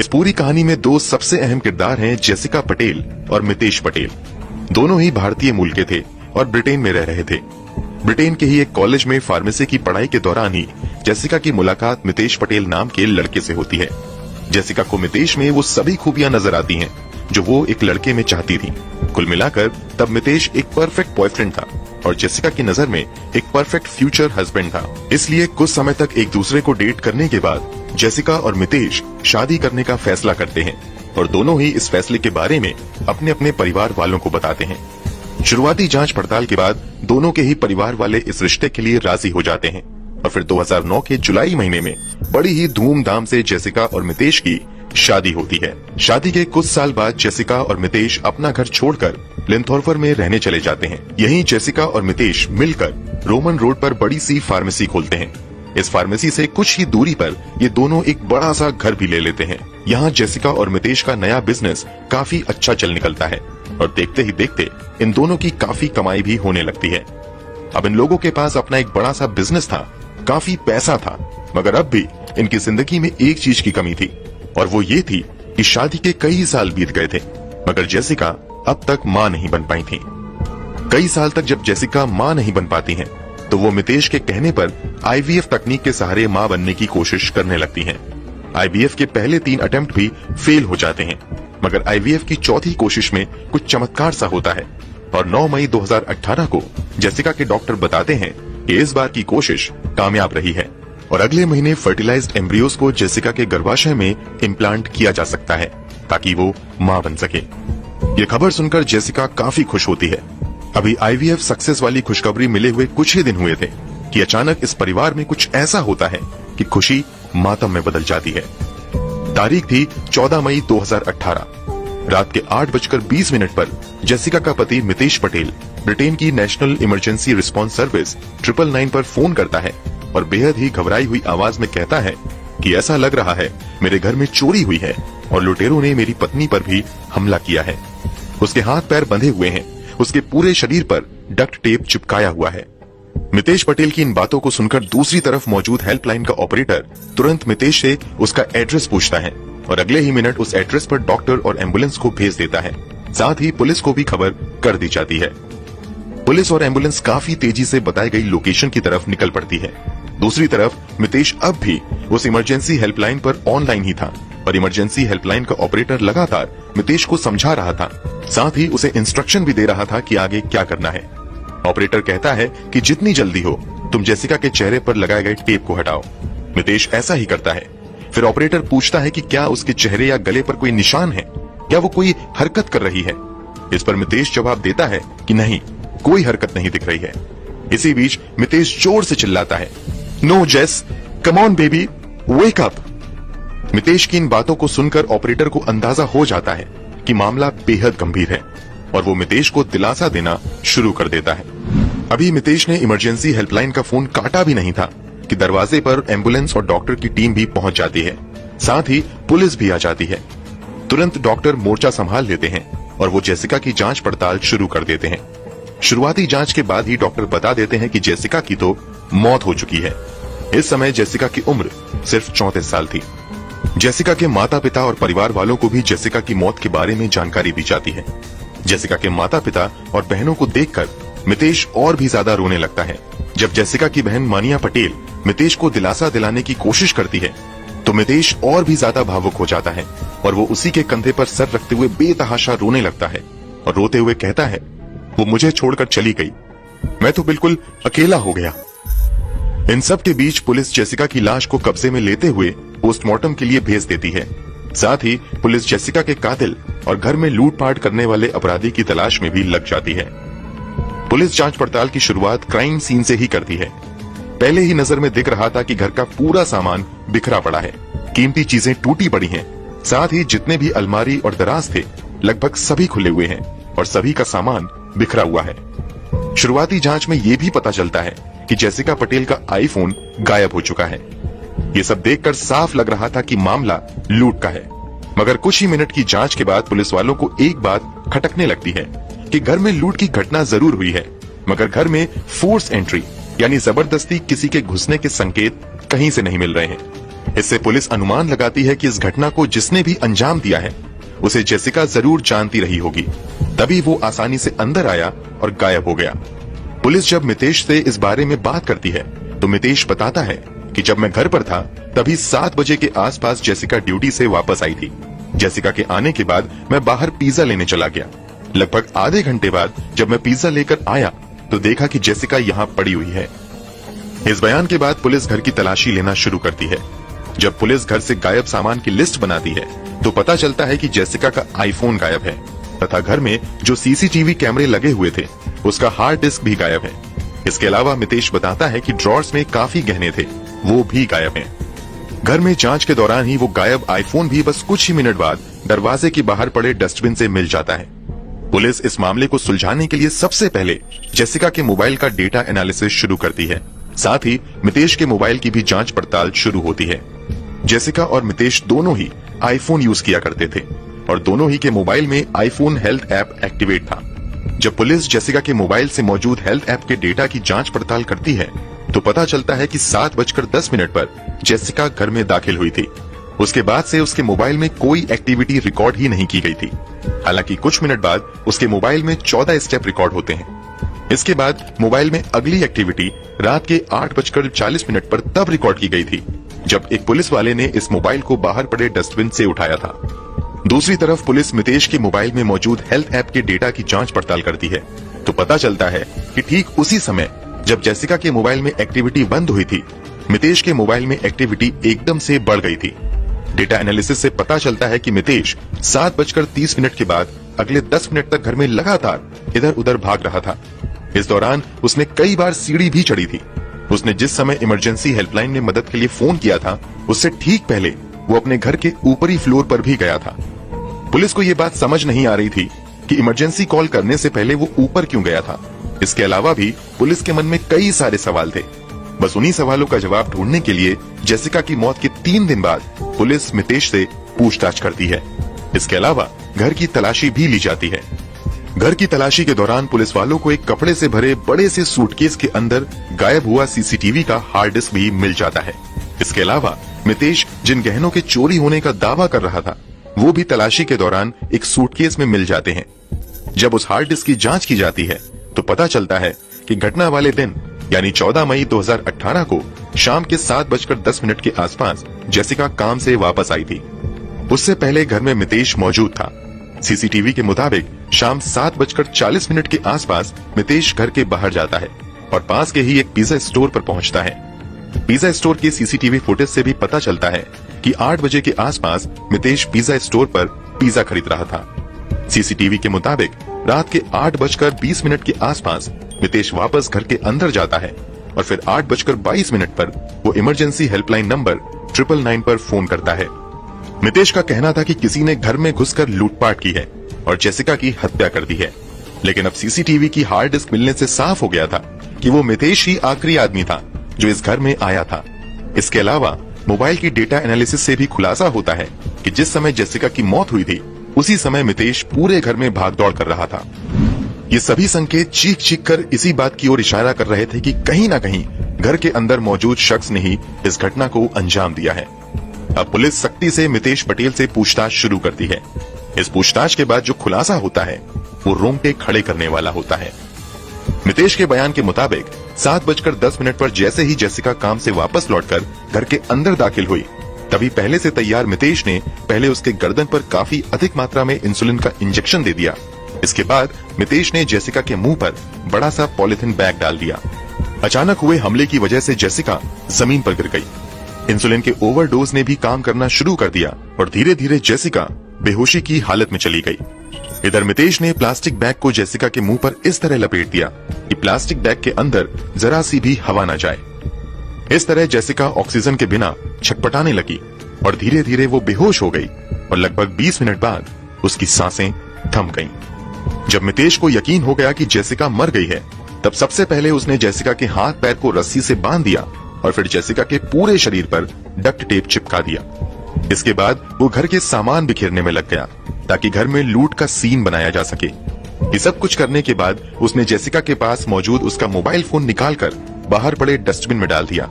इस पूरी कहानी में दो सबसे अहम किरदार हैं जेसिका पटेल और मितेश पटेल। दोनों ही भारतीय मूल के थे और ब्रिटेन में रह रहे थे। ब्रिटेन के ही एक कॉलेज में फार्मेसी की पढ़ाई के दौरान ही जेसिका की मुलाकात मितेश पटेल नाम के लड़के से होती है। जेसिका को मितेश में वो सभी खूबियां नजर आती हैं जो वो एक लड़के में चाहती थी। कुल मिलाकर तब मितेश एक परफेक्ट बॉयफ्रेंड था और जेसिका की नजर में एक परफेक्ट फ्यूचर हस्बैंड था। इसलिए कुछ समय तक एक दूसरे को डेट करने के बाद जेसिका और मितेश शादी करने का फैसला करते हैं और दोनों ही इस फैसले के बारे में अपने अपने परिवार वालों को बताते हैं। शुरुआती जांच पड़ताल के बाद दोनों के ही परिवार वाले इस रिश्ते के लिए राजी हो जाते हैं और फिर 2009 के जुलाई महीने में बड़ी ही धूमधाम से जेसिका और मितेश की शादी होती है। शादी के कुछ साल बाद जेसिका और मितेश अपना घर छोड़कर लिंथोर्पर में रहने चले जाते हैं। यहीं जेसिका और मितेश मिलकर रोमन रोड पर बड़ी सी फार्मेसी खोलते हैं। इस फार्मेसी से कुछ ही दूरी पर ये दोनों एक बड़ा सा घर भी ले लेते हैं। यहाँ जेसिका और मितेश का नया बिजनेस काफी अच्छा चल निकलता है और देखते ही देखते इन दोनों की काफी कमाई भी होने लगती है। अब इन लोगों के पास अपना एक बड़ा सा बिजनेस था, काफी पैसा था, मगर अब भी इनकी जिंदगी में एक चीज की कमी थी और वो ये थी कि शादी के कई साल बीत गए थे मगर जेसिका अब तक माँ नहीं बन पाई थी। कई साल तक जब जेसिका माँ नहीं बन पाती हैं, तो वो मितेश के कहने पर आईवीएफ तकनीक के सहारे माँ बनने की कोशिश करने लगती हैं। आईवीएफ के पहले 3 अटेम्प्ट भी फेल हो जाते हैं मगर आईवीएफ की चौथी कोशिश में कुछ चमत्कार सा होता है और 9 मई 2018 को जेसिका के डॉक्टर बताते हैं कि इस बार की कोशिश कामयाब रही है और अगले महीने फर्टिलाइज्ड एम्ब्रियोज को जेसिका के गर्भाशय में इम्प्लांट किया जा सकता है ताकि वो माँ बन सके। ये खबर सुनकर जेसिका काफी खुश होती है। अभी आईवीएफ सक्सेस वाली खुशखबरी मिले हुए कुछ ही दिन हुए थे कि अचानक इस परिवार में कुछ ऐसा होता है कि खुशी मातम में बदल जाती है। तारीख थी 14 मई 2018। रात के 8:20 पर जेसिका का पति मितेश पटेल ब्रिटेन की नेशनल इमरजेंसी रिस्पांस सर्विस 999 पर फोन करता है और बेहद ही घबराई हुई आवाज में कहता है कि ऐसा लग रहा है मेरे घर में चोरी हुई है और लुटेरों ने मेरी पत्नी पर भी हमला किया है। उसके हाथ पैर बंधे हुए हैं, उसके पूरे शरीर पर डक्ट टेप चिपकाया हुआ है। मितेश पटेल की इन बातों को सुनकर दूसरी तरफ मौजूद हेल्पलाइन का ऑपरेटर तुरंत मितेश से उसका एड्रेस पूछता है और अगले ही मिनट उस एड्रेस पर डॉक्टर और एम्बुलेंस को भेज देता है। साथ ही पुलिस को भी खबर कर दी जाती है। पुलिस और एम्बुलेंस काफी तेजी से बताई गई लोकेशन की तरफ निकल पड़ती है। दूसरी तरफ मितेश अब भी उस इमरजेंसी हेल्पलाइन पर ऑनलाइन ही था और इमरजेंसी हेल्पलाइन का ऑपरेटर लगातार मितेश को समझा रहा था, साथ ही उसे इंस्ट्रक्शन भी दे रहा था कि आगे क्या करना है। ऑपरेटर कहता है कि जितनी जल्दी हो तुम जेसिका के चेहरे पर लगाए गए टेप को हटाओ। मितेश ऐसा ही करता है। फिर ऑपरेटर पूछता है कि क्या उसके चेहरे या गले पर कोई निशान है, क्या वो कोई हरकत कर रही है। इस पर मितेश जवाब देता है कि नहीं, कोई हरकत नहीं दिख रही है। इसी बीच मितेश जोर से चिल्लाता है, नो जेस, come on baby, wake up. Mitesh की इन बातों को सुनकर ऑपरेटर को अंदाजा हो जाता है कि मामला बेहद गंभीर है और वो मितेश को दिलासा देना शुरू कर देता है। अभी मितेश ने इमरजेंसी हेल्पलाइन का फोन काटा भी नहीं था कि दरवाजे पर एम्बुलेंस और डॉक्टर की टीम भी पहुंच जाती है, साथ ही पुलिस भी आ जाती है। तुरंत डॉक्टर मोर्चा संभाल लेते हैं और वो जेसिका की जांच पड़ताल शुरू कर देते हैं। शुरुआती जांच के बाद ही डॉक्टर बता देते हैं कि जेसिका की तो मौत हो चुकी है। इस समय जेसिका की उम्र सिर्फ 34 साल थी। जेसिका के माता पिता और परिवार वालों को भी जेसिका की मौत के बारे में जानकारी दी जाती है। जेसिका के माता पिता और बहनों को देखकर मितेश और भी ज्यादा रोने लगता है। जब जेसिका की बहन मानिया पटेल मितेश को दिलासा दिलाने की कोशिश करती है तो मितेश और भी ज्यादा भावुक हो जाता है और वो उसी के कंधे पर सर रखते हुए बेतहाशा रोने लगता है और रोते हुए कहता है, वो मुझे छोड़कर चली गई, मैं तो बिल्कुल अकेला हो गया। इन सब के बीच पुलिस जेसिका की लाश को कब्जे में लेते हुए पोस्टमार्टम के लिए भेज देती है। साथ ही पुलिस जेसिका के कातिल और घर में लूटपाट करने वाले अपराधी की तलाश में भी लग जाती है। पुलिस जांच पड़ताल की शुरुआत क्राइम सीन से ही करती है। पहले ही नजर में दिख रहा था कि घर का पूरा सामान बिखरा पड़ा है, कीमती चीजें टूटी पड़ी हैं, साथ ही जितने भी अलमारी और दराज थे लगभग सभी खुले हुए हैं और सभी का सामान बिखरा हुआ है। शुरुआती जांच में ये भी पता चलता है कि जेसिका पटेल का आईफोन गायब हो चुका है। ये सब देखकर साफ लग रहा था कि मामला लूट का है, मगर कुछ ही मिनट की जांच के बाद पुलिस वालों को एक बात खटकने लगती है कि घर में लूट की घटना जरूर हुई है, मगर घर में फोर्स एंट्री यानी जबरदस्ती किसी के घुसने के संकेत कहीं से नहीं मिल रहे हैं। इससे पुलिस अनुमान लगाती है कि इस घटना को जिसने भी अंजाम दिया है उसे जेसिका जरूर जानती रही होगी, तभी वो आसानी से अंदर आया और गायब हो गया। पुलिस जब मितेश से इस बारे में बात करती है तो मितेश बताता है कि जब मैं घर पर था तभी 7 बजे के आसपास जेसिका ड्यूटी से वापस आई थी। जेसिका के आने के बाद मैं बाहर पिज्जा लेने चला गया। लगभग आधे घंटे बाद जब मैं पिज्जा लेकर आया तो देखा कि जेसिका यहाँ पड़ी हुई है। इस बयान के बाद पुलिस घर की तलाशी लेना शुरू करती है। जब पुलिस घर से गायब सामान की लिस्ट बनाती है तो पता चलता है कि जेसिका का आईफोन गायब है तथा घर में जो सीसीटीवी कैमरे लगे हुए थे उसका हार्ड डिस्क भी गायब है। इसके अलावा मितेश बताता है कि ड्रॉर्स में काफी गहने थे, वो भी गायब हैं। घर में जांच के दौरान ही वो गायब आईफोन भी बस कुछ ही मिनट बाद दरवाजे के बाहर पड़े डस्टबिन से मिल जाता है। पुलिस इस मामले को सुलझाने के लिए सबसे पहले जेसिका के मोबाइल का डेटा एनालिसिस शुरू करती है। साथ ही मितेश के मोबाइल की भी जांच पड़ताल शुरू होती है। जेसिका और मितेश दोनों ही आईफोन यूज किया करते थे और दोनों ही के मोबाइल में आईफोन हेल्थ ऐप एक्टिवेट था। जब पुलिस जेसिका के मोबाइल से मौजूद हेल्थ ऐप के डेटा की जांच पड़ताल करती है तो पता चलता है कि 7:10 पर जेसिका घर में दाखिल हुई थी। उसके बाद से उसके मोबाइल में कोई एक्टिविटी रिकॉर्ड ही नहीं की गई थी। हालांकि कुछ मिनट बाद उसके मोबाइल में 14 स्टेप रिकॉर्ड होते हैं। इसके बाद मोबाइल में अगली एक्टिविटी रात के 8:40 पर तब रिकॉर्ड की गई थी जब एक पुलिस वाले ने इस मोबाइल को बाहर पड़े डस्टबिन से उठाया था। दूसरी तरफ पुलिस मितेश के मोबाइल में मौजूद हेल्थ ऐप के डेटा की जांच पड़ताल करती है तो पता चलता है कि ठीक उसी समय जब जेसिका के मोबाइल में एक्टिविटी बंद हुई थी, मितेश के मोबाइल में एक्टिविटी एकदम से बढ़ गई थी। डेटा एनालिसिस से पता चलता है कि मितेश 7:30 के बाद अगले 10 मिनट तक घर में लगातार इधर उधर भाग रहा था। इस दौरान उसने कई बार सीढ़ी भी चढ़ी थी। उसने जिस समय इमरजेंसी हेल्पलाइन में मदद के लिए फोन किया था उससे ठीक पहले वो अपने घर के ऊपरी फ्लोर पर भी गया था। पुलिस को ये बात समझ नहीं आ रही थी कि इमरजेंसी कॉल करने से पहले वो ऊपर क्यों गया था। इसके अलावा भी पुलिस के मन में कई सारे सवाल थे। बस उन्हीं सवालों का जवाब ढूंढने के लिए जेसिका की मौत के 3 दिन बाद पुलिस मितेश से पूछताछ करती है। इसके अलावा घर की तलाशी भी ली जाती है। घर की तलाशी के दौरान पुलिस वालों को एक कपड़े से भरे बड़े से सूटकेस के अंदर गायब हुआ सीसीटीवी का हार्ड डिस्क भी मिल जाता है। इसके अलावा मितेश जिन गहनों के चोरी होने का दावा कर रहा था वो भी तलाशी के दौरान एक सूटकेस में मिल जाते हैं। जब उस हार्ड डिस्क की जांच की जाती है तो पता चलता है कि घटना वाले दिन यानी 14 मई 2018 को शाम के 7:10 के आसपास जेसिका काम से वापस आई थी। उससे पहले घर में मितेश मौजूद था। सीसीटीवी के मुताबिक शाम 7:40 के आसपास मितेश घर के बाहर जाता है और पास के ही एक पिज्जा स्टोर पर पहुंचता है। पिज्जा स्टोर के सीसीटीवी फुटेज से भी पता चलता है कि 8 बजे के आसपास मितेश पिज्जा स्टोर पर पिज्जा खरीद रहा था। सीसीटीवी के मुताबिक रात के 8:20 के आसपास मितेश वापस घर के अंदर जाता है और फिर 8:22 पर वो इमरजेंसी हेल्पलाइन नंबर 999 पर फोन करता है। मितेश का कहना था कि किसी ने घर में घुसकर लूटपाट की है और जेसिका की हत्या कर दी है। लेकिन अब सीसीटीवी की हार्ड डिस्क मिलने से साफ हो गया था कि वो मितेश ही आखिरी आदमी था जो इस घर में आया था। इसके अलावा मोबाइल की डेटा एनालिसिस से भी खुलासा होता है कि जिस समय जेसिका की मौत हुई थी उसी समय मितेश पूरे घर में भागदौड़ कर रहा था। ये सभी संकेत चीख चीख कर इसी बात की ओर इशारा कर रहे थे कि कहीं ना कहीं घर के अंदर मौजूद शख्स ने ही इस घटना को अंजाम दिया है। अब पुलिस सख्ती से मितेश पटेल से पूछताछ शुरू करती है। इस पूछताछ के बाद जो खुलासा होता है वो रोंगटे खड़े करने वाला होता है। मितेश के बयान के मुताबिक 7:10 पर जैसे ही जेसिका काम से वापस लौटकर घर के अंदर दाखिल हुई तभी पहले से तैयार मितेश ने पहले उसके गर्दन पर काफी अधिक मात्रा में इंसुलिन का इंजेक्शन दे दिया। इसके बाद मितेश ने जेसिका के मुंह पर बड़ा सा पॉलिथीन बैग डाल दिया। अचानक हुए हमले की वजह से जेसिका जमीन पर गिर गई। इंसुलिन के ओवरडोज ने भी काम करना शुरू कर दिया और धीरे धीरे जेसिका बेहोशी की हालत में चली गई। इधर मितेश ने प्लास्टिक बैग को जेसिका के मुंह पर इस तरह लपेट दिया कि प्लास्टिक बैग के अंदर जरा सी भी हवा न जाए। इस तरह जेसिका ऑक्सीजन के बिना छटपटाने लगी और धीरे धीरे वो बेहोश हो गई और लगभग 20 मिनट बाद उसकी सांसें थम गईं। जब मितेश को यकीन हो गया कि जेसिका मर गई है तब सबसे पहले उसने जेसिका के हाथ पैर को रस्सी से बांध दिया और फिर जेसिका के पूरे शरीर पर डक्ट टेप चिपका दिया। इसके बाद वो घर के सामान बिखेरने में लग गया ताकि घर में लूट का सीन बनाया जा सके। ये सब कुछ करने के बाद उसने जेसिका के पास मौजूद उसका मोबाइल फोन निकालकर बाहर पड़े डस्टबिन में डाल दिया।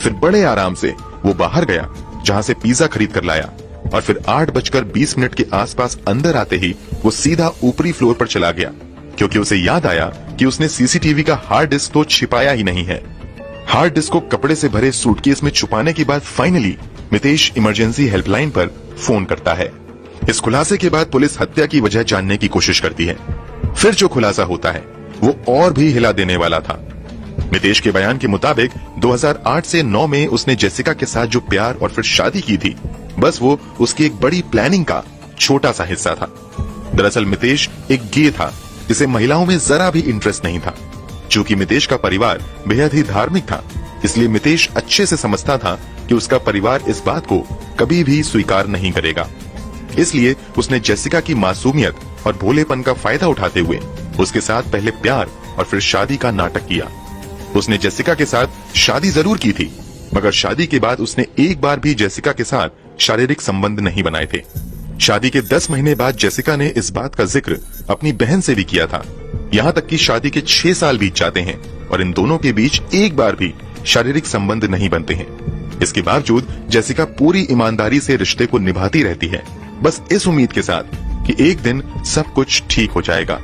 फिर बड़े आराम से वो बाहर गया जहां से पिज्जा खरीद कर लाया और फिर 8:20 के आसपास अंदर आते ही वो सीधा ऊपरी फ्लोर पर चला गया, क्योंकि उसे याद आया कि उसने सीसीटीवी का हार्ड डिस्क तो छिपाया ही नहीं है। हार्ड डिस्क को कपड़े से भरे सूटकेस में छुपाने के बाद फाइनली मितेश इमरजेंसी हेल्पलाइन पर फोन करता है। इस खुलासे के बाद पुलिस हत्या की वजह जानने की कोशिश करती है। फिर जो खुलासा होता है वो और भी हिला देने वाला था। मितेश के बयान के मुताबिक 2008 से 9 में उसने जेसिका के साथ जो प्यार और फिर शादी की थी, बस वो उसकी एक बड़ी प्लानिंग का छोटा सा हिस्सा था। दरअसल मितेश एक गे था जिसे महिलाओं में जरा भी इंटरेस्ट नहीं था। चूंकि मितेश का परिवार बेहद ही धार्मिक था, इसलिए मितेश अच्छे से समझता था कि उसका परिवार इस बात को कभी भी स्वीकार नहीं करेगा। इसलिए उसने जेसिका की मासूमियत और भोलेपन का फायदा उठाते हुए उसके साथ पहले प्यार और फिर शादी का नाटक किया। उसने जेसिका के साथ शादी जरूर की थी, मगर शादी के बाद उसने एक बार भी जेसिका के साथ शारीरिक संबंध नहीं बनाए थे। शादी के 10 महीने बाद जेसिका ने इस बात का जिक्र अपनी बहन से भी किया था। यहाँ तक कि शादी के 6 साल बीत जाते हैं और इन दोनों के बीच एक बार भी शारीरिक संबंध नहीं बनते हैं। इसके बावजूद जेसिका पूरी ईमानदारी से रिश्ते को निभाती रहती है, बस इस उम्मीद के साथ कि एक दिन सब कुछ ठीक हो जाएगा।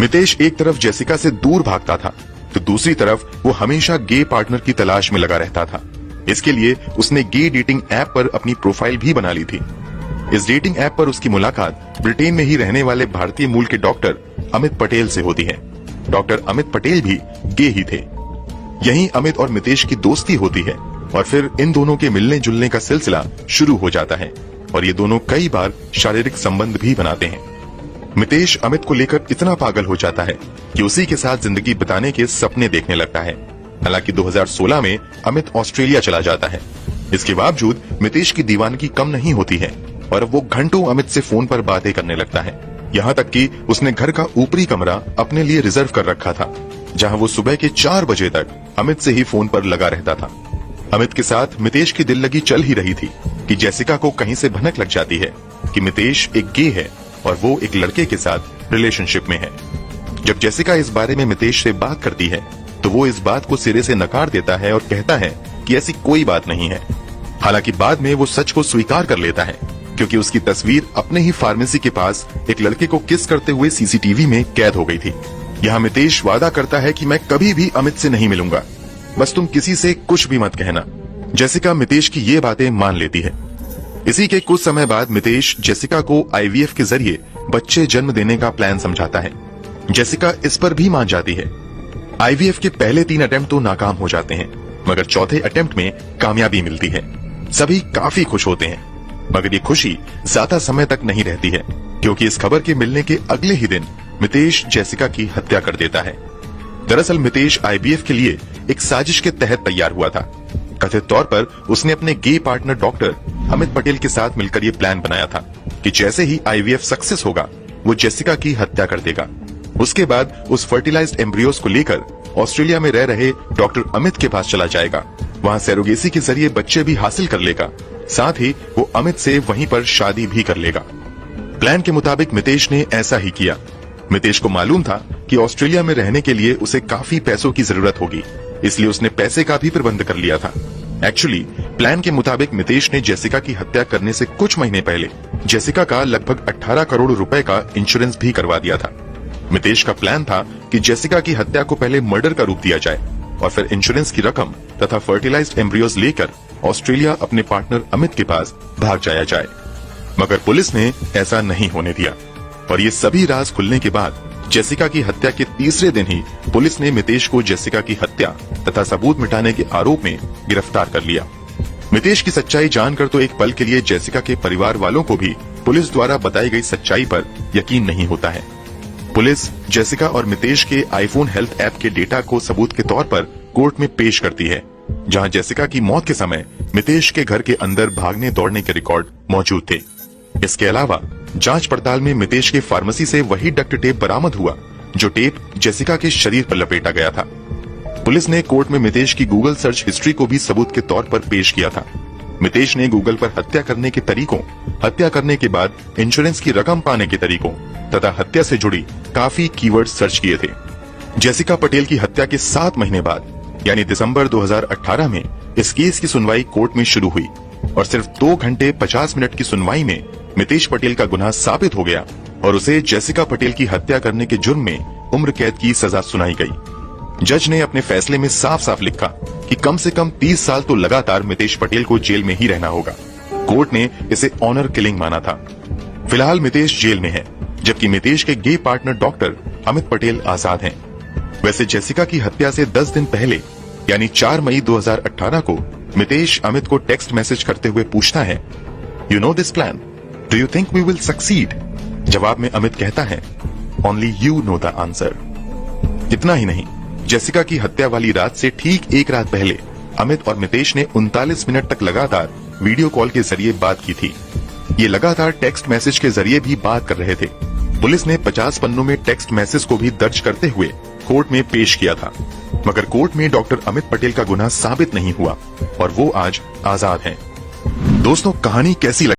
मितेश एक तरफ जेसिका से दूर भागता था तो दूसरी तरफ वो हमेशा गे पार्टनर की तलाश में लगा रहता था। इसके लिए उसने गे डेटिंग ऐप पर अपनी प्रोफाइल भी बना ली थी। इस डेटिंग ऐप पर उसकी मुलाकात ब्रिटेन में ही रहने वाले भारतीय मूल के डॉक्टर अमित पटेल से होती है। डॉक्टर अमित पटेल भी गे ही थे। यहीं अमित और मितेश की दोस्ती होती है और फिर इन दोनों के मिलने जुलने का सिलसिला शुरू हो जाता है और ये दोनों कई बार शारीरिक संबंध भी बनाते हैं। मितेश अमित को लेकर इतना पागल हो जाता है कि उसी के साथ जिंदगी बिताने के सपने देखने लगता है। हालांकि 2016 में अमित ऑस्ट्रेलिया चला जाता है। इसके बावजूद मितेश की दीवानगी कम नहीं होती है और अब वो घंटों अमित से फोन पर बातें करने लगता है। यहाँ तक कि उसने घर का ऊपरी कमरा अपने लिए रिजर्व कर रखा था, जहाँ वो सुबह के 4 बजे तक अमित से ही फोन पर लगा रहता था। अमित के साथ मितेश की दिल लगी चल ही रही थी कि जेसिका को कहीं से भनक लग जाती है कि मितेश एक गे है और वो एक लड़के के साथ रिलेशनशिप में है। जब जेसिका इस बारे में मितेश से बात करती है तो वो इस बात को सिरे से नकार देता है और कहता है कि ऐसी कोई बात नहीं है। हालांकि बाद में वो सच को स्वीकार कर लेता है, क्योंकि उसकी तस्वीर अपने ही फार्मेसी के पास एक लड़के को किस करते हुए सीसीटीवी में कैद हो गई थी। यहाँ मितेश वादा करता है कि मैं कभी भी अमित से नहीं मिलूंगा, बस तुम किसी से कुछ भी मत कहना। जेसिका मितेश की ये बातें मान लेती है। इसी के कुछ समय बाद मितेश जेसिका को आईवीएफ के जरिए बच्चे जन्म देने का प्लान समझाता है। जेसिका इस पर भी मान जाती है। आईवीएफ के पहले 3 अटेम्प्ट तो नाकाम हो जाते हैं, मगर चौथे अटेम्प्ट में कामयाबी मिलती है। सभी काफी खुश होते हैं, मगर ये खुशी ज्यादा समय तक नहीं रहती है, क्योंकि इस खबर के मिलने के अगले ही दिन मितेश जेसिका की हत्या कर देता है। दरअसल मितेश आईवीएफ के लिए एक साजिश के तहत तैयार हुआ था। कथित तौर पर उसने अपने गे पार्टनर डॉक्टर अमित पटेल के साथ मिलकर ये प्लान बनाया था कि जैसे ही आईवीएफ सक्सेस होगा वो जेसिका की हत्या कर देगा। उसके बाद उस फर्टिलाइज्ड एम्ब्रियोस को लेकर ऑस्ट्रेलिया में रह रहे डॉक्टर अमित के पास चला जाएगा। वहाँ सैरोगेसी के जरिए बच्चे भी हासिल कर लेगा, साथ ही वो अमित से वहीं पर शादी भी कर लेगा। प्लान के मुताबिक मितेश ने ऐसा ही किया। मितेश को मालूम था कि ऑस्ट्रेलिया में रहने के लिए उसे काफी पैसों की जरूरत होगी, इसलिए उसने पैसे का भी प्रबंध कर लिया था। एक्चुअली प्लान के मुताबिक मितेश ने जेसिका की हत्या करने से कुछ महीने पहले जेसिका का लगभग 18 करोड़ रुपए का इंश्योरेंस भी करवा दिया था। मितेश का प्लान था कि जेसिका की हत्या को पहले मर्डर का रूप दिया जाए और फिर इंश्योरेंस की रकम तथा फर्टिलाइज्ड एम्ब्रियोज लेकर ऑस्ट्रेलिया अपने पार्टनर अमित के पास भाग जाया जाए। मगर पुलिस ने ऐसा नहीं होने दिया और ये सभी राज खुलने के बाद जेसिका की हत्या के तीसरे दिन ही पुलिस ने मितेश को जेसिका की हत्या तथा सबूत मिटाने के आरोप में गिरफ्तार कर लिया। मितेश की सच्चाई जानकर तो एक पल के लिए जेसिका के परिवार वालों को भी पुलिस द्वारा बताई गई सच्चाई पर यकीन नहीं होता है। पुलिस जेसिका और मितेश के आईफोन हेल्थ ऐप के डेटा को सबूत के तौर पर कोर्ट में पेश करती है, जहां जेसिका की मौत के समय मितेश के घर के अंदर भागने दौड़ने के रिकॉर्ड मौजूद थे। इसके अलावा जांच पड़ताल में मितेश के फार्मेसी से वही डक्ट टेप बरामद हुआ जो टेप जेसिका के शरीर पर लपेटा गया था। पुलिस ने कोर्ट में मितेश की गूगल सर्च हिस्ट्री को भी सबूत के तौर पर पेश किया था। मितेश ने गूगल पर हत्या करने के तरीकों, हत्या करने के बाद इंश्योरेंस की रकम पाने के तरीकों तथा हत्या से जुड़ी काफी कीवर्ड सर्च किए थे। जेसिका पटेल की हत्या के 7 महीने बाद यानी दिसंबर 2018 में इस केस की सुनवाई कोर्ट में शुरू हुई और सिर्फ 2 घंटे 50 मिनट की सुनवाई में मितेश पटेल का गुनाह साबित हो गया और उसे जेसिका पटेल की हत्या करने के जुर्म में उम्र कैद की सजा सुनाई गई। जज ने अपने फैसले में साफ साफ लिखा कि कम से कम 30 साल तो लगातार मितेश पटेल को जेल में ही रहना होगा। कोर्ट ने इसे ऑनर किलिंग माना था। फिलहाल मितेश जेल में है, जबकि मितेश के गे पार्टनर डॉक्टर अमित पटेल आजाद हैं। वैसे जेसिका की हत्या से 10 दिन पहले यानी 4 मई 2018 को मितेश अमित को टेक्स्ट मैसेज करते हुए पूछता है, you know this plan, do you think we will succeed? जवाब में अमित कहता है, only you know the answer. इतना ही नहीं, जेसिका की हत्या वाली रात से ठीक 1 रात पहले अमित और मितेश ने 39 मिनट तक लगातार वीडियो कॉल के जरिए बात की थी। ये लगातार टेक्स्ट मैसेज के जरिए भी बात कर रहे थे। पुलिस ने 50 पन्नों में टेक्स्ट मैसेज को भी दर्ज करते हुए कोर्ट में पेश किया था, मगर कोर्ट में डॉक्टर अमित पटेल का गुनाह साबित नहीं हुआ और वो आज आजाद हैं। दोस्तों, कहानी कैसी लगी?